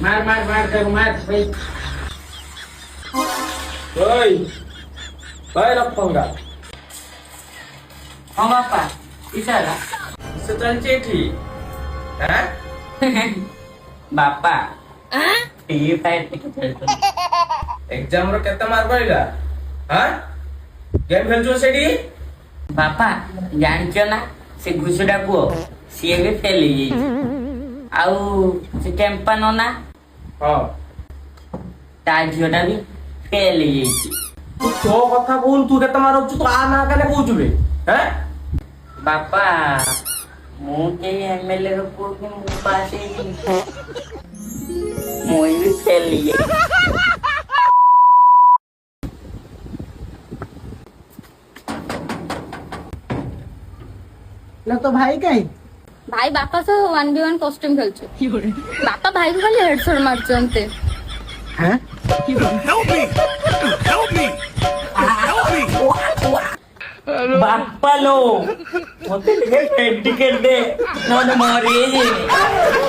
मार करू मार लपंगा हाँ बापा इशारा चेठी बापा फ्री फायर एग्जाम रो केते मार्क आइला हां गेम खेलछो सेडी बापा जानछो ना से घुसुडा पुओ सीए भी फेल ही आउ से टेम्पानो ना हां ता झियोटा भी फेल ही तू तो कथा बोल तू केते मारछ तू आ ना काने कहउछबे हैं बापा मु के एमएलए रो पुओ के मु पासे मोई भी फेल ही ना तो भाई कहीं भाई बापा से 1v1 कॉस्ट्यूम खेलছে बापा भाई को खाली हेडशॉट मारचंते हैं बापा लो मते टिकट दे न मोरे